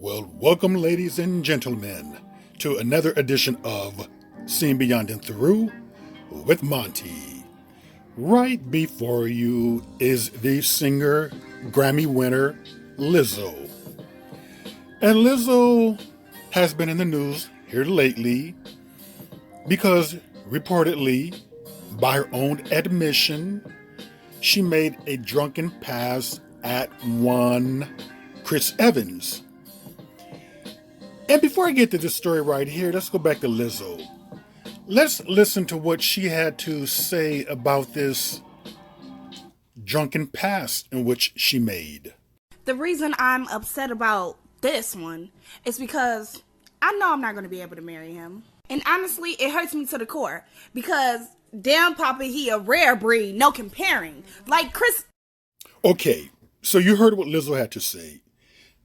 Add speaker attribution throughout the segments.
Speaker 1: Well, welcome, ladies and gentlemen, to another edition of Seen Beyond and Through with Monty. Right before you is the singer, Grammy winner, Lizzo. And Lizzo has been in the news here lately because reportedly, by her own admission, she made a drunken pass at one Chris Evans. And before I get to this story right here, let's go back to Lizzo. Let's listen to what she had to say about this drunken pass in which she made.
Speaker 2: The reason I'm upset about this one is because I know I'm not going to be able to marry him. And honestly, it hurts me to the core because damn Papa, he a rare breed, no comparing. Like Chris.
Speaker 1: Okay, so you heard what Lizzo had to say.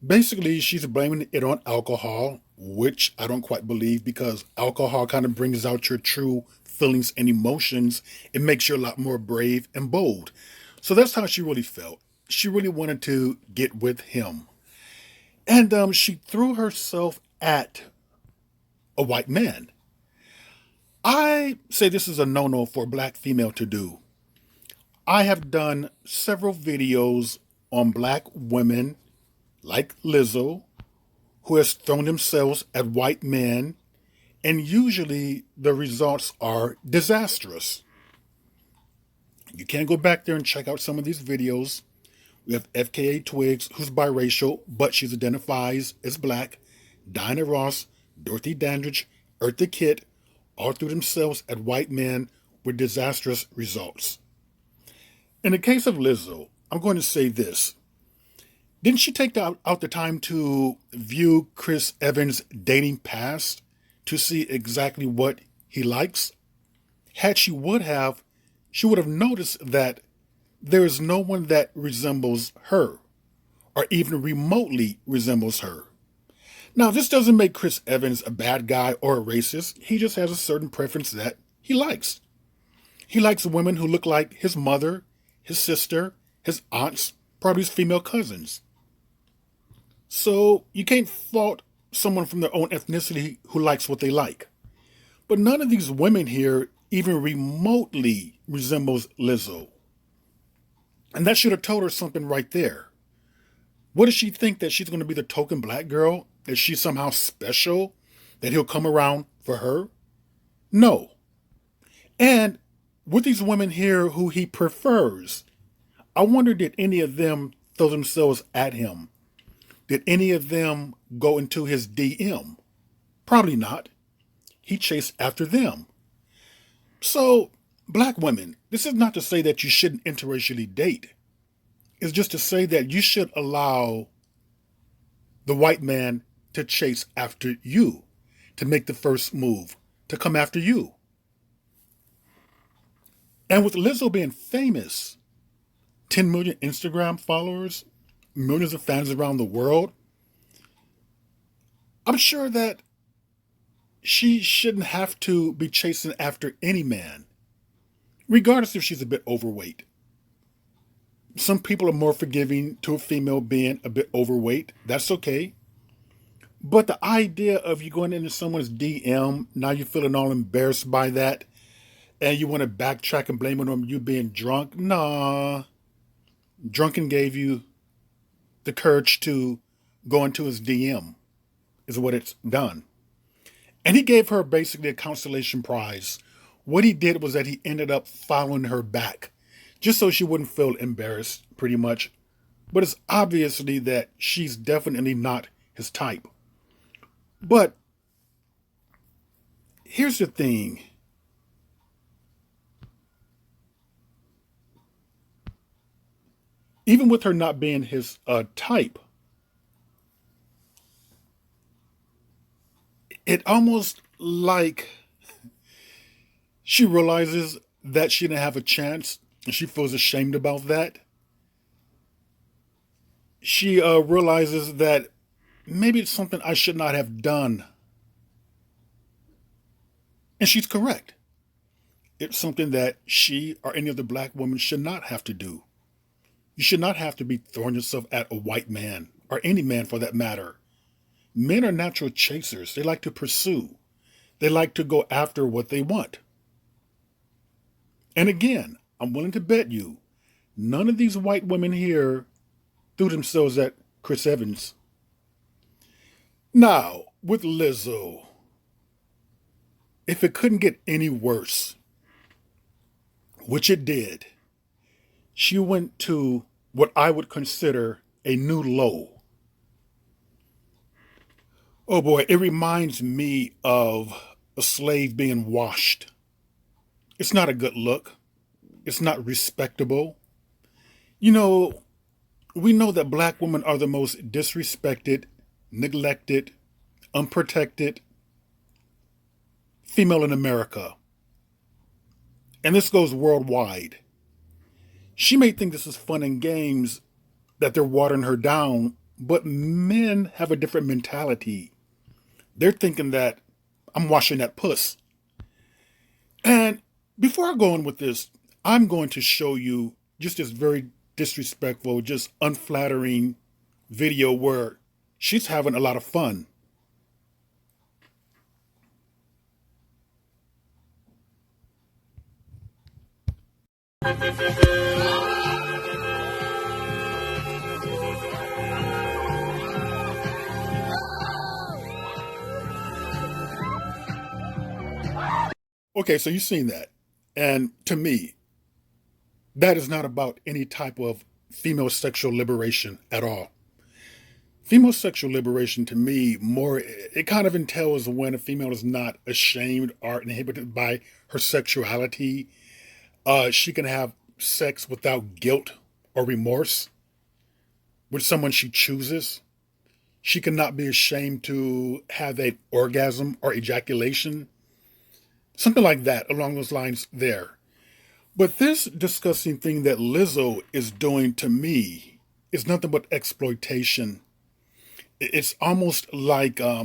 Speaker 1: Basically, she's blaming it on alcohol, which I don't quite believe because alcohol kind of brings out your true feelings and emotions. It makes you a lot more brave and bold. So that's how she really felt. She really wanted to get with him. And she threw herself at a white man. I say this is a no-no for a black female to do. I have done several videos on black women like Lizzo, who has thrown themselves at white men, and usually the results are disastrous. You can go back there and check out some of these videos. We have FKA Twigs, who's biracial, but she identifies as black, Diana Ross, Dorothy Dandridge, Eartha Kitt, all threw themselves at white men with disastrous results. In the case of Lizzo, I'm going to say this. Didn't she take out the time to view Chris Evans' dating past to see exactly what he likes? Had she would have noticed that there is no one that resembles her or even remotely resembles her. Now, this doesn't make Chris Evans a bad guy or a racist. He just has a certain preference that he likes. He likes women who look like his mother, his sister, his aunts, probably his female cousins. So you can't fault someone from their own ethnicity who likes what they like. But none of these women here even remotely resembles Lizzo. And that should have told her something right there. What does she think, that she's going to be the token black girl? That she's somehow special? That he'll come around for her? No. And with these women here who he prefers, I wonder, did any of them throw themselves at him? Did any of them go into his DM? Probably not. He chased after them. So, black women, this is not to say that you shouldn't interracially date. It's just to say that you should allow the white man to chase after you, to make the first move, to come after you. And with Lizzo being famous, 10 million Instagram followers, millions of fans around the world, I'm sure that she shouldn't have to be chasing after any man, regardless if she's a bit overweight. Some people are more forgiving to a female being a bit overweight. That's okay. But the idea of you going into someone's DM, now you're feeling all embarrassed by that, and you want to backtrack and blame it on you being drunk, nah. Drunken gave you the courage to go into his DM, is what it's done. And he gave her basically a consolation prize. What he did was that he ended up following her back, just so she wouldn't feel embarrassed, pretty much. But it's obviously that she's definitely not his type. But here's the thing. Even with her not being his type, it almost like she realizes that she didn't have a chance and she feels ashamed about that. She realizes that maybe it's something I should not have done. And she's correct. It's something that she or any other black woman should not have to do. You should not have to be throwing yourself at a white man, or any man for that matter, Men are natural chasers. They like to pursue. They like to go after what they want. And again, I'm willing to bet you none of these white women here threw themselves at Chris Evans. Now, with Lizzo, if it couldn't get any worse, which it did, she went to what I would consider a new low. Oh boy, it reminds me of a slave being washed. It's not a good look. It's not respectable. You know, we know that black women are the most disrespected, neglected, unprotected female in America. And this goes worldwide. She may think this is fun and games, that they're watering her down, but men have a different mentality. They're thinking that I'm washing that puss. And before I go on with this, I'm going to show you just this very disrespectful, just unflattering video where she's having a lot of fun. Okay, so you've seen that. And to me, that is not about any type of female sexual liberation at all. Female sexual liberation to me, more, it kind of entails when a female is not ashamed or inhibited by her sexuality. She can have sex without guilt or remorse with someone she chooses. She cannot be ashamed to have an orgasm or ejaculation. Something like that along those lines there. But this disgusting thing that Lizzo is doing to me is nothing but exploitation. It's almost like, I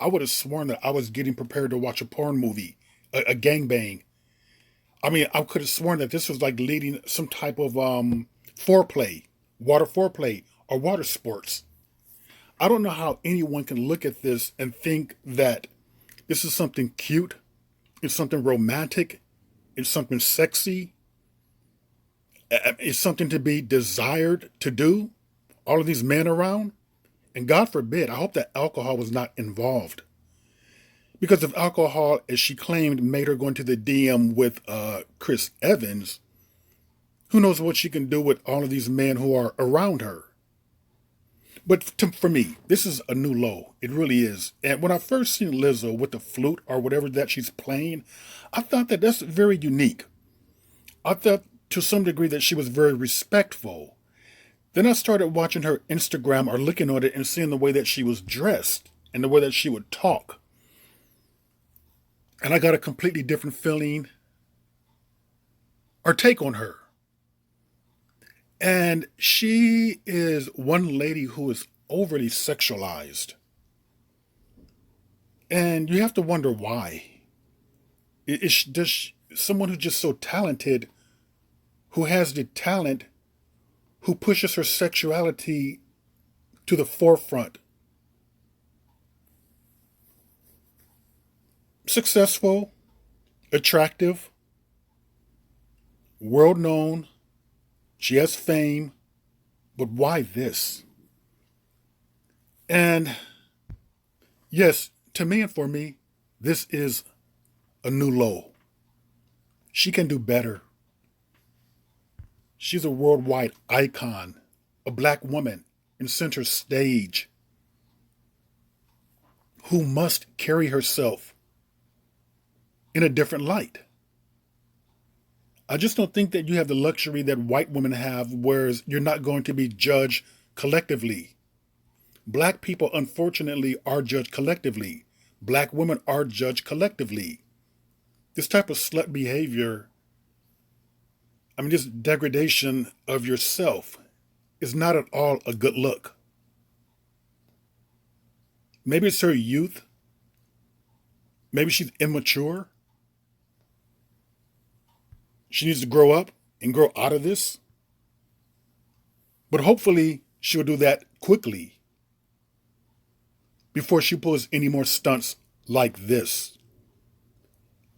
Speaker 1: would have sworn that I was getting prepared to watch a porn movie, a gangbang. I could have sworn that this was like leading some type of foreplay, water foreplay, or water sports. I don't know how anyone can look at this and think that this is something cute, it's something romantic, it's something sexy, it's something to be desired to do. All of these men around. And God forbid, I hope that alcohol was not involved. Because if alcohol, as she claimed, made her go into the DM with Chris Evans, who knows what she can do with all of these men who are around her. But for me, this is a new low. It really is. And when I first seen Lizzo with the flute or whatever that she's playing, I thought that that's very unique. I thought to some degree that she was very respectful. Then I started watching her Instagram or looking at it and seeing the way that she was dressed and the way that she would talk. And I got a completely different feeling or take on her. And she is one lady who is overly sexualized. And you have to wonder why. Does someone who's just so talented, who has the talent, who pushes her sexuality to the forefront, successful, attractive, world known, she has fame, but why this? And yes, to me and for me, this is a new low. She can do better. She's a worldwide icon, a black woman in center stage who must carry herself in a different light. I just don't think that you have the luxury that white women have, whereas you're not going to be judged collectively. Black people, unfortunately, are judged collectively. Black women are judged collectively. This type of slut behavior, this degradation of yourself is not at all a good look. Maybe it's her youth. Maybe she's immature. She needs to grow up and grow out of this. But hopefully she'll do that quickly. before she pulls any more stunts like this.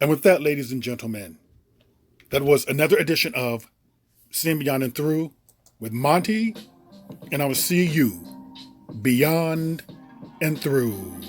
Speaker 1: And with that, ladies and gentlemen, that was another edition of Seeing Beyond and Through with Monty, and I will see you beyond and through.